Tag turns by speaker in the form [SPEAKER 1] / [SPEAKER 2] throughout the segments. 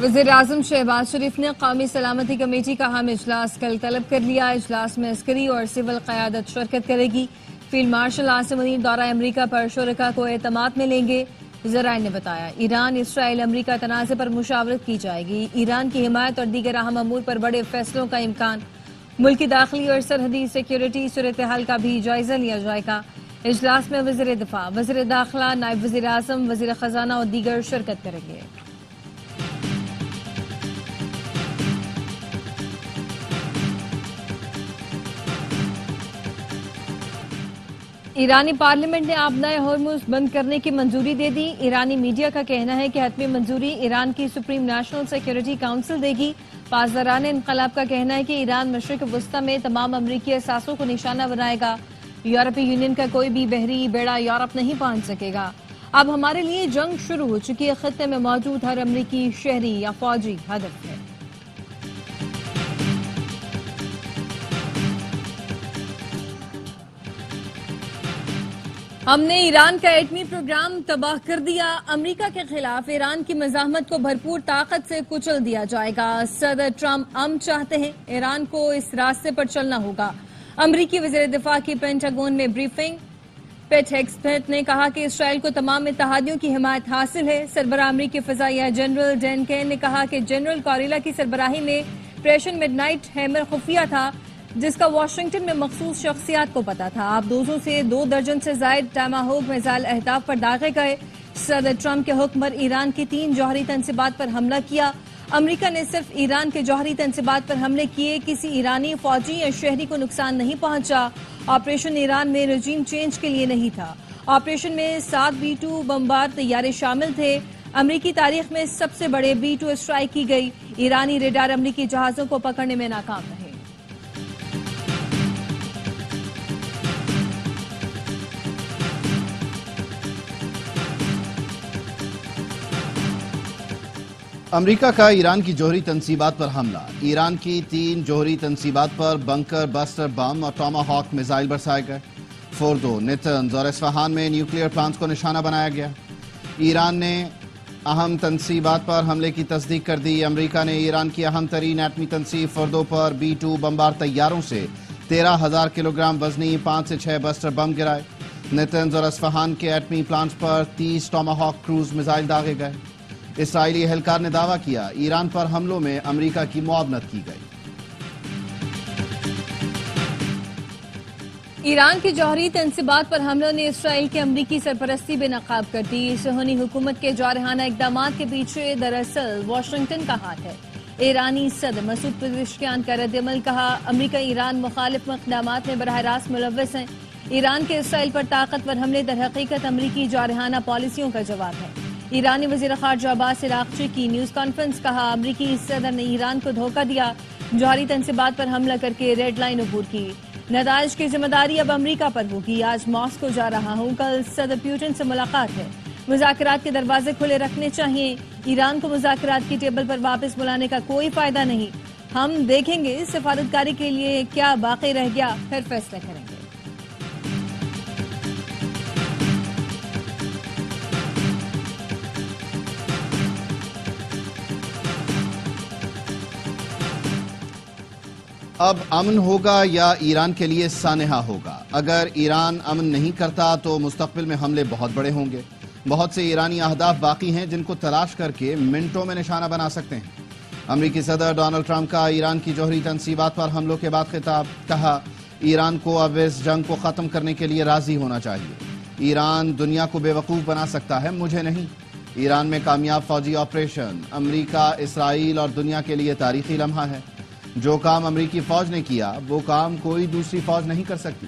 [SPEAKER 1] वज़ीर-ए-आज़म शहबाज शरीफ ने कौमी सलामती कमेटी का अहम इजलास कल तलब कर लिया। इजलास में अस्करी और सिविल क़यादत शिरकत करेगी। फील्ड मार्शल आसिम मुनीर दौरा अमरीका पर शुरका को एतमाद में लेंगे। ज़राए ने बताया, ईरान इसराइल अमरीका तनाज़े पर मुशावरत की जाएगी। ईरान की हिमायत और दीगर अहम अमूर पर बड़े फैसलों का इम्कान। मुल्क की दाखिली और सरहदी सिक्योरिटी सूरत हाल का भी जायजा लिया जाएगा। इजलास में वज़ीर दिफा, वज़ीर दाखिला, नायब वज़ीर-ए-आज़म, वज़ीर खजाना और दीगर शिरकत करेंगे। ईरानी पार्लियामेंट ने आबनाए हॉर्मुज़ बंद करने की मंजूरी दे दी। ईरानी मीडिया का कहना है कि हतमी मंजूरी ईरान की सुप्रीम नेशनल सिक्योरिटी काउंसिल देगी। पासदारान इनकलाब का कहना है कि ईरान मशरिक वस्ता में तमाम अमरीकी असासों को निशाना बनाएगा। यूरोपीय यूनियन का कोई भी बहरी बेड़ा यूरोप नहीं पहुंच सकेगा। अब हमारे लिए जंग शुरू हो चुकी है। खत्ते में मौजूद हर अमरीकी शहरी या फौजी हदफ है। हमने ईरान का एटमी प्रोग्राम तबाह कर दिया। अमेरिका के खिलाफ ईरान की मज़ाहमत को भरपूर ताकत से कुचल दिया जाएगा। सदर ट्रंप अमन चाहते हैं, ईरान को इस रास्ते पर चलना होगा। अमरीकी वज़ीर दिफा की पेंटागन में ब्रीफिंग। पेट हेग्सेथ ने कहा कि इसराइल को तमाम इत्तेहादियों की हिमायत हासिल है। सरबराह अमरीकी फ़ज़ाइया जनरल डैन केन ने कहा कि जनरल कॉरिला की सरबराही में ऑपरेशन मिडनाइट हैमर खुफिया था, जिसका वाशिंगटन में मखसूस शख्सियात को पता था। आबदोजों से 2 दर्जन से जायद टमाहोक मिसाइल अहदाफ पर दागे गए। सदर ट्रंप के हुक्म पर ईरान की 3 जौहरी तंसीबात पर हमला किया। अमेरिका ने सिर्फ ईरान के जौहरी तंसीबात पर हमले किए, किसी ईरानी फौजी या शहरी को नुकसान नहीं पहुंचा। ऑपरेशन ईरान में रजीम चेंज के लिए नहीं था। ऑपरेशन में 7 B-2 बमबार तैयारे शामिल थे। अमरीकी तारीख में सबसे बड़े B-2 स्ट्राइक की गई। ईरानी रेडार अमरीकी जहाजों को पकड़ने में नाकाम रहे।
[SPEAKER 2] अमरीका का ईरान की जौहरी तंसीबात पर हमला। ईरान की 3 जौहरी तंसीबात पर बंकर बस्टर बम और टॉमाहॉक मिसाइल बरसाए गए। फोर्दो, नेतन्ज और इस्फहान में न्यूक्लियर प्लांट्स को निशाना बनाया गया। ईरान ने अहम तंसीबात पर हमले की तस्दीक कर दी। अमरीका ने ईरान की अहम तरीन एटमी तंसीब फोर्दो पर B-2 बमबार तैयारों से 13,000 किलोग्राम वजनी 5 से 6 बस्टर बम गिराए। नेतन्ज और इस्फहान के एटमी प्लांट्स पर 30 टॉमाहॉक क्रूज मिसाइल दागे गए। इसराइली एहलकार ने दावा किया, ईरान पर हमलों में अमरीका की मुआवनत की गई।
[SPEAKER 1] ईरान की जौहरी तंसीबात पर हमलों ने इसराइल के अमरीकी सरपरस्ती बेनकाब कर दी। सुहनी हुकूमत के जारहाना इकदामात के पीछे दरअसल वाशिंगटन का हाथ है। ईरानी सदर मसूद पेज़ेश्कियान का रद्द-ए-अमल कहा, अमरीका ईरान मुखालिफ इकदामात में बराह रास्त मुलव्वस हैं। ईरान के इसराइल पर ताकतवर हमले दर हकीकत अमरीकी जारहाना पॉलिसियों का जवाब है। ईरानी वज़ीर ख़ारजा अब्बास इराक़ची की न्यूज़ कॉन्फ्रेंस कहा, अमरीकी सदर ने ईरान को धोखा दिया, जौहरी तंसीबात पर हमला करके रेड लाइन अबूर की। नताइज की जिम्मेदारी अब अमरीका पर होगी। आज मॉस्को जा रहा हूँ, कल सदर पुतिन से मुलाकात है। मुज़ाकरात के दरवाजे खुले रखने चाहिए। ईरान को मुज़ाकरात की टेबल पर वापस बुलाने का कोई फायदा नहीं। हम देखेंगे सिफारतकारी के लिए क्या बाकी रह गया, फिर फैसला करेंगे।
[SPEAKER 2] अब अमन होगा या ईरान के लिए सानेहा होगा। अगर ईरान अमन नहीं करता तो मुस्तकबिल में हमले बहुत बड़े होंगे। बहुत से ईरानी अहदाफ बाकी हैं जिनको तलाश करके मिनटों में निशाना बना सकते हैं। अमरीकी सदर डोनाल्ड ट्रंप का ईरान की जौहरी तंसीबात पर हमलों के बाद खिताब। कहा, ईरान को अब इस जंग को ख़त्म करने के लिए राजी होना चाहिए। ईरान दुनिया को बेवकूफ़ बना सकता है, मुझे नहीं। ईरान में कामयाब फौजी ऑपरेशन अमरीका, इसराइल और दुनिया के लिए तारीखी लम्हा है। जो काम अमरीकी फौज ने किया वो काम कोई दूसरी फौज नहीं कर सकती।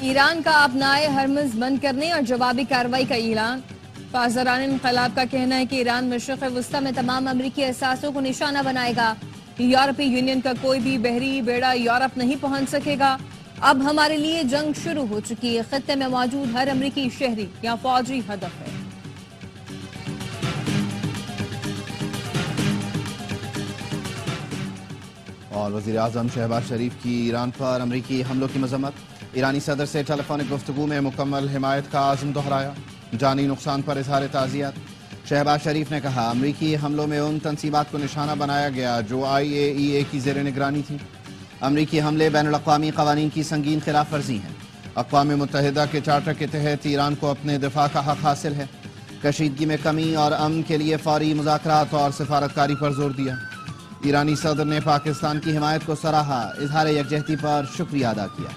[SPEAKER 1] ईरान का आबनाए हॉर्मुज़ बंद करने और जवाबी कार्रवाई का ऐलान। पासदारान इनकलाब का कहना है कि ईरान मशरिक़ वस्ता में तमाम अमरीकी असासों को निशाना बनाएगा। यूरोपीय यूनियन का कोई भी बहरी बेड़ा यूरोप नहीं पहुंच सकेगा। अब हमारे लिए जंग शुरू हो चुकी है। खत्ते में मौजूद हर अमरीकी शहरी या फौजी हदफ है।
[SPEAKER 2] और वज़ीर-ए-आज़म शहबाज शरीफ की ईरान पर अमरीकी हमलों की मज़म्मत। ایرانی صدر سے ٹیلیفونک گفتگو میں مکمل حمایت کا عزم دہرایا، جانی نقصان پر اظہار تعزیت۔ شہباز شریف نے کہا امریکی حملوں میں ان تنصیبات کو نشانہ بنایا گیا جو IAEA کی زیر نگرانی تھی۔ امریکی حملے بین الاقوامی قوانین کی سنگین خلاف ورزی ہیں۔ اقوام متحدہ کے چارٹر کے تحت ایران کو اپنے دفاع کا حق حاصل ہے۔ کشیدگی میں کمی اور امن کے لیے فوری مذاکرات اور سفارتکاری پر زور دیا۔ ایرانی صدر نے پاکستان کی حمایت کو سراہا، اظہار یکجہتی پر شکریہ ادا کیا۔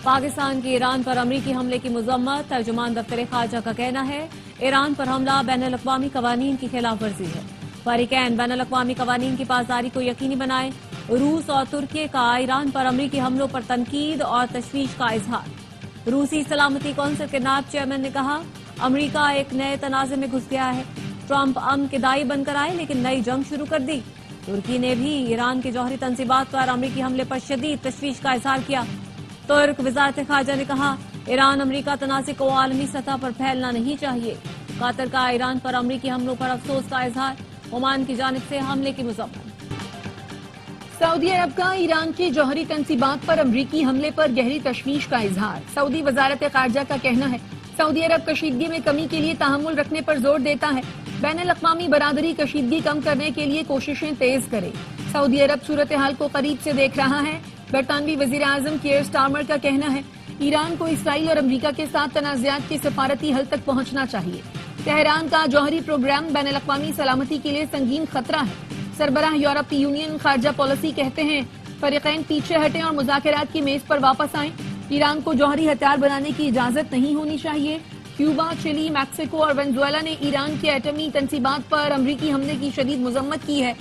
[SPEAKER 3] پاکستان کی ایران پر امریکی حملے کی مذمت۔ ترجمان دفتر خارجہ کا کہنا ہے ایران پر حملہ بین الاقوامی قوانین کی خلاف ورزی ہے۔ فریقین بین الاقوامی قوانین کی پاسداری کو یقینی بنائیں۔ روس اور ترکی کا ایران پر امریکی حملوں پر تنقید اور تشویش کا اظہار۔ روسی سلامتی کونسل کے نائب چیئرمین نے کہا امریکہ ایک نئے تنازع میں گھس گیا ہے۔ ٹرمپ امن کے داعی بن کر آئے لیکن نئی جنگ شروع کر دی۔ ترکی نے بھی ایران کے جوہری تنصیبات پر امریکی حملے پر شدید تشویش کا اظہار کیا۔ ترک وزارت خارجہ نے کہا ایران امریکہ تنازع کو عالمی سطح پر پھیلنا نہیں چاہیے۔ قطر کا ایران پر امریکی حملوں پر افسوس کا اظہار۔ عمان کی جانب سے حملے کی مذمت۔
[SPEAKER 4] سعودی عرب کا ایران کی جوہری تنصیبات پر امریکی حملے پر گہری تشویش کا اظہار۔ سعودی وزارت خارجہ کا کہنا ہے سعودی عرب کشیدگی میں کمی کے لیے تحمل رکھنے پر زور دیتا ہے۔ بین الاقوامی برادری کشیدگی کم کرنے کے لیے کوششیں تیز کرے۔ سعودی عرب صورتحال کو قریب سے دیکھ رہا ہے۔ برطانوی وزیر اعظم کیئر سٹارمر کا کہنا ہے ایران کو اسرائیل اور امریکہ کے ساتھ تنازعات کے سفارتی حل تک پہنچنا چاہیے۔ تہران کا جوہری پروگرام بین الاقوامی سلامتی کے لیے سنگین خطرہ ہے۔ سربراہ یورپی یونین خارجہ پالیسی کہتے ہیں فریقین پیچھے ہٹیں اور مذاکرات کی میز پر واپس آئیں۔ ایران کو جوہری ہتھیار بنانے کی اجازت نہیں ہونی چاہیے۔ کیوبا، چلی، میکسیکو اور وینزویلا نے ایران کے ایٹمی تنصیبات پر امریکی حملے کی شدید مذمت کی ہے۔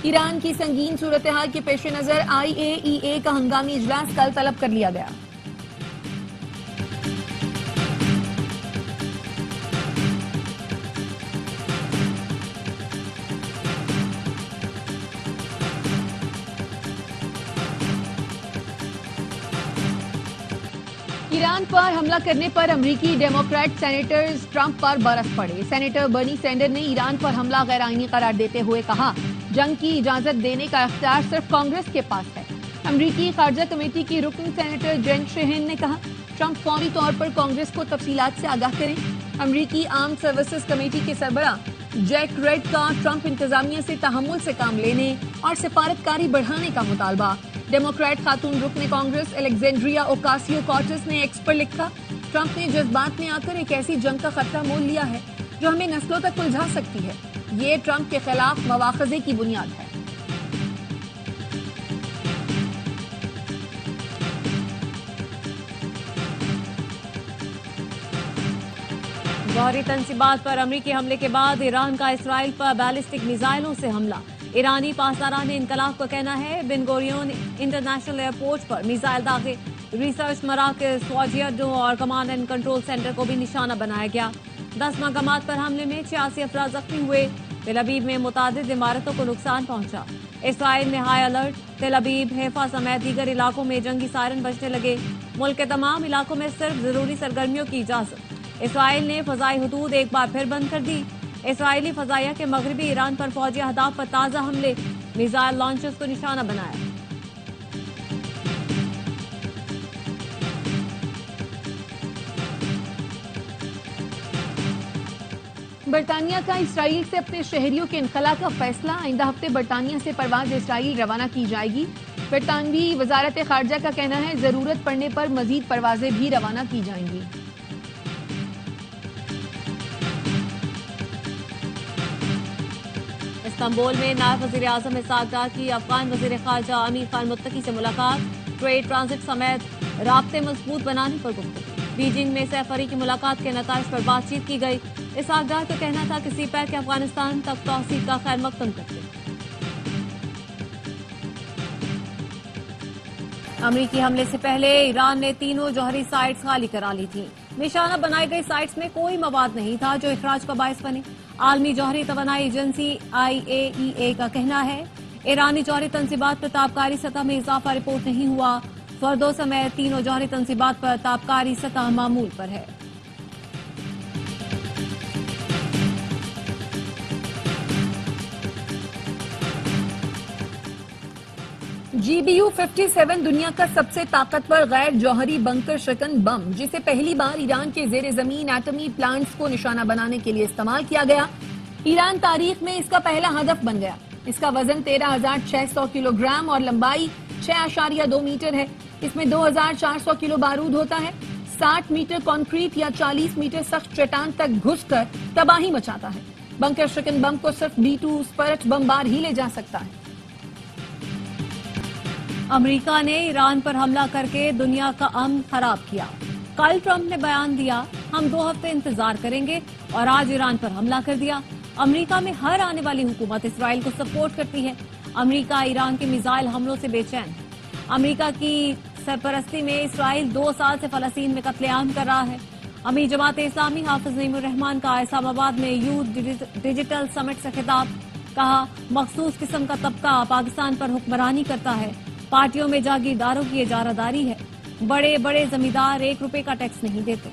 [SPEAKER 4] ایران کی سنگین صورتحال کے پیش نظر IAEA کا ہنگامی اجلاس کل طلب کر لیا گیا۔ ایران پر حملہ کرنے پر امریکی ڈیموکریٹ سینیٹرز ٹرمپ پر برس پڑے۔ سینیٹر برنی سینڈر نے ایران پر حملہ غیر آئینی قرار دیتے ہوئے کہا جنگ کی اجازت دینے کا اختیار صرف کانگریس کے پاس ہے۔ امریکی خارجہ کمیٹی کی رکن سینیٹر جین شہین نے کہا ٹرمپ فوری طور پر کانگریس کو تفصیلات سے آگاہ کریں۔ امریکی آرم سروسز کمیٹی کے سربراہ جیک ریڈ کا ٹرمپ انتظامیہ سے تحمل سے کام لینے اور سفارتکاری بڑھانے کا مطالبہ۔ ڈیموکریٹ خاتون رکن کانگریس الیگزینڈریا اوکاسیو کارٹس نے ایکس پر لکھا ٹرمپ نے جذبات میں آ کر ایک ایسی جنگ کا خطرہ مول لیا ہے جو ہمیں نسلوں تک الجھا سکتی ہے۔ یہ ٹرمپ کے خلاف مواخذے کی بنیاد ہے۔
[SPEAKER 3] جوہری تنصیبات پر امریکی حملے کے بعد ایران کا اسرائیل پر بیلسٹک میزائلوں سے حملہ۔ ایرانی پاسداران انقلاب کا کہنا ہے بن گوریون انٹرنیشنل ایئرپورٹ پر میزائل داغے۔ ریسرچ مراکز، فوجی اڈوں اور کمانڈ اینڈ کنٹرول سینٹر کو بھی نشانہ بنایا گیا۔ 10 مقامات پر حملے میں 86 افراد زخمی ہوئے۔ تل ابیب میں متعدد عمارتوں کو نقصان پہنچا۔ اسرائیل میں ہائی الرٹ۔ تل ابیب، حیفا سمیت دیگر علاقوں میں جنگی سائرن بجنے لگے۔ ملک کے تمام علاقوں میں صرف ضروری سرگرمیوں کی اجازت۔ اسرائیل نے فضائی حدود ایک بار پھر بند کر دی۔ اسرائیلی فضائیہ کے مغربی ایران پر فوجی اہداف پر تازہ حملے، میزائل لانچرز کو نشانہ بنایا۔
[SPEAKER 4] برطانیہ کا اسرائیل سے اپنے شہریوں کے انخلاء کا فیصلہ۔ آئندہ ہفتے برطانیہ سے پرواز اسرائیل روانہ کی جائے گی۔ برطانوی وزارت خارجہ کا کہنا ہے ضرورت پڑنے پر مزید پروازیں بھی روانہ کی جائیں گی۔
[SPEAKER 3] استنبول میں نائب وزیر اعظم اسحاق ڈار کی افغان وزیر خارجہ امیر خان متقی سے ملاقات۔ ٹریڈ ٹرانزٹ سمیت رابطے مضبوط بنانے پر گفتگو۔ بیجنگ میں سیف علوی کی ملاقات کے نتائج پر بات چیت کی گئی۔ اسحاق ڈار کا کہنا تھا کہ سی پیک افغانستان تک توسیع کا خیر مقدم کرتے۔ امریکی حملے سے پہلے ایران نے تینوں جوہری سائٹس خالی کرا لی تھیں۔ نشانہ بنائی گئی سائٹس میں کوئی مواد نہیں تھا جو اخراج کا باعث بنے۔ عالمی جوہری توانائی ایجنسی IAEA کا کہنا ہے ایرانی جوہری تنصیبات پر تابکاری سطح میں اضافہ رپورٹ نہیں ہوا۔ فردو سمیت تینوں جوہری تنصیبات پر تابکاری سطح معمول پر ہے۔
[SPEAKER 4] GBU-57 दुनिया का सबसे ताकतवर गैर जौहरी बंकर शकन बम, जिसे पहली बार ईरान के जेर जमीन एटमी प्लांट्स को निशाना बनाने के लिए इस्तेमाल किया गया। ईरान तारीख में इसका पहला हदफ बन गया। इसका वजन 13,600 किलोग्राम और लंबाई 6.2 मीटर है। इसमें 2,400 किलो बारूद होता है। 60 मीटर कंक्रीट या 40 मीटर सख्त चट्टान तक घुसकर तबाही मचाता है। बंकर शकन बम को सिर्फ B-2 स्परट बमबार ही ले जा सकता है।
[SPEAKER 3] अमेरिका ने ईरान पर हमला करके दुनिया का अमन खराब किया। कल ट्रंप ने बयान दिया, हम 2 हफ्ते इंतजार करेंगे, और आज ईरान पर हमला कर दिया। अमेरिका में हर आने वाली हुकूमत इसराइल को सपोर्ट करती है। अमेरिका ईरान के मिसाइल हमलों से बेचैन है। अमेरिका की सरपरस्ती में इसराइल 2 साल से फलस्तीन में कत्लेआम कर रहा है। अमीर जमात इस्लामी हाफिज नईमुर रहमान का इस्लामाबाद में यूथ डिजिटल समिट से खिताब। कहा, मखसूस किस्म का तबका पाकिस्तान पर हुक्मरानी करता है। पार्टियों में जागीरदारों की इजारादारी है। बड़े बड़े जमींदार 1 रुपए का टैक्स नहीं देते।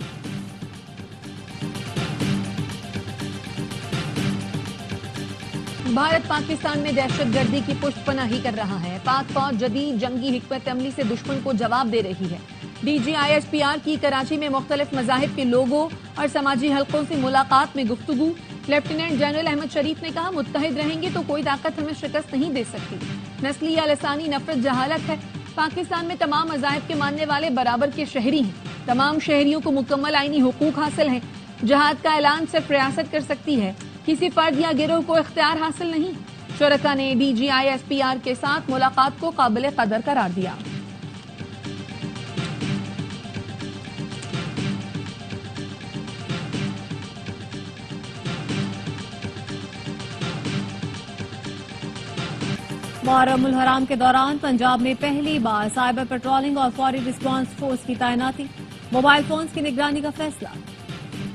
[SPEAKER 4] भारत पाकिस्तान में दहशतगर्दी की पुष्टपनाही कर रहा है। पाक फौज जदीद जंगी हिकमत अमली से दुश्मन को जवाब दे रही है। DGISPR की कराची में मुख्तलिफ मज़ाहिब के लोगों और समाजी हलकों से मुलाकात में गुफ्तगू। लेफ्टिनेंट जनरल अहमद शरीफ ने कहा, मुत्तहिद रहेंगे तो कोई ताकत हमें शिकस्त नहीं दे सकती। नस्ली या लसानी नफरत जहालत है। पाकिस्तान में तमाम मज़ाहिब के मानने वाले बराबर के शहरी हैं। तमाम शहरियों को मुकम्मल आईनी हुकूक हासिल है। जहाद का ऐलान सिर्फ रियासत कर सकती है, किसी फर्द या गिरोह को इख्तियार हासिल नहीं। शुरका ने DGISPR के साथ मुलाकात को काबिल कदर करार दिया।
[SPEAKER 3] मुहर्रम उल हराम के दौरान पंजाब में पहली बार साइबर पेट्रोलिंग और फौरी रिस्पांस फोर्स की तैनाती। मोबाइल फोन्स की निगरानी का फैसला।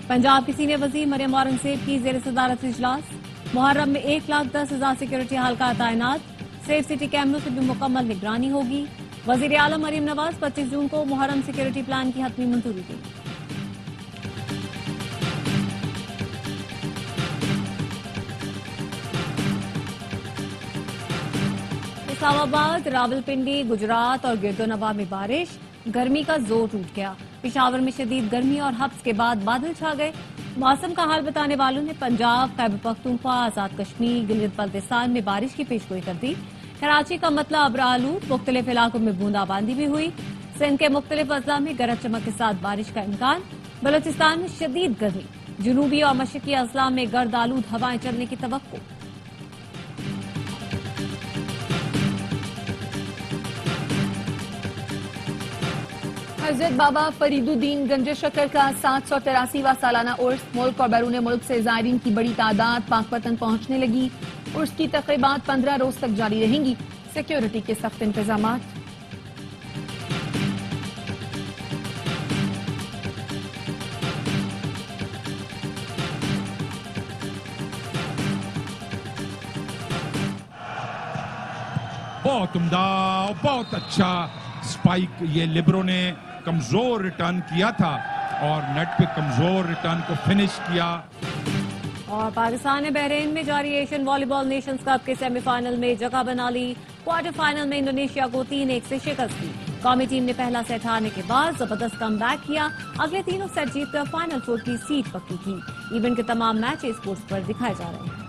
[SPEAKER 3] पंजाब की सीनियर वजीर मरियम औरंगजेब की जेर सदारत इजलास। मुहर्रम में 1,10,000 सिक्योरिटी हल्का तैनात। सेफ सिटी कैमरों से भी मुकम्मल निगरानी होगी। वजीर आलम मरीम नवाज 25 जून को मुहर्रम सिक्योरिटी प्लान की हतमी मंजूरी दी। इस्लामाबाद, रावलपिंडी, गुजरात और गिरदोनवा में बारिश। गर्मी का जोर टूट गया। पेशावर में शदीद गर्मी और हब्स के बाद बादल छा गए। मौसम का हाल बताने वालों ने पंजाब, खैबर पख्तूनख्वा, आजाद कश्मीर, गिलगित बल्तिस्तान में बारिश की पेशगोई कर दी। कराची का मतला अबरालूद, मुख्तलिफ इलाकों में बूंदाबांदी भी हुई। सिंध के मुख्तलिफ अजला में गरज चमक के साथ बारिश का इम्कान। बलोचिस्तान में शदीद गर्मी। जनूबी और मशरकी अजला में गर्द आलूद हवाएं चलने की तवक्को।
[SPEAKER 4] हजरत बाबा फरीदुद्दीन गंज शक्कर का 783वां सालाना उर्स। मुल्क और बैरून मुल्क से ज़ायरीन की बड़ी तादाद पाक वतन पहुंचने लगी। उर्स की तक़रीबात 15 रोज तक जारी रहेंगी। सिक्योरिटी के सख्त इंतजामात।
[SPEAKER 5] बहुत उम्दा, बहुत अच्छा स्पाइक ये लिब्रो ने कमजोर रिटर्न किया था और नेट पे कमजोर रिटर्न को फिनिश किया।
[SPEAKER 3] और पाकिस्तान ने बहरीन में जारी एशियन वॉलीबॉल नेशंस कप के सेमीफाइनल में जगह बना ली। क्वार्टर फाइनल में इंडोनेशिया को 3-1 से शिकस्त दी। कौमी टीम ने पहला सेट हारने के बाद जबरदस्त कमबैक किया। अगले तीनों सेट जीतकर फाइनल 4 की सीट पक्की की। इवेंट के तमाम मैच स्पोर्ट्स पर दिखाए जा रहे हैं।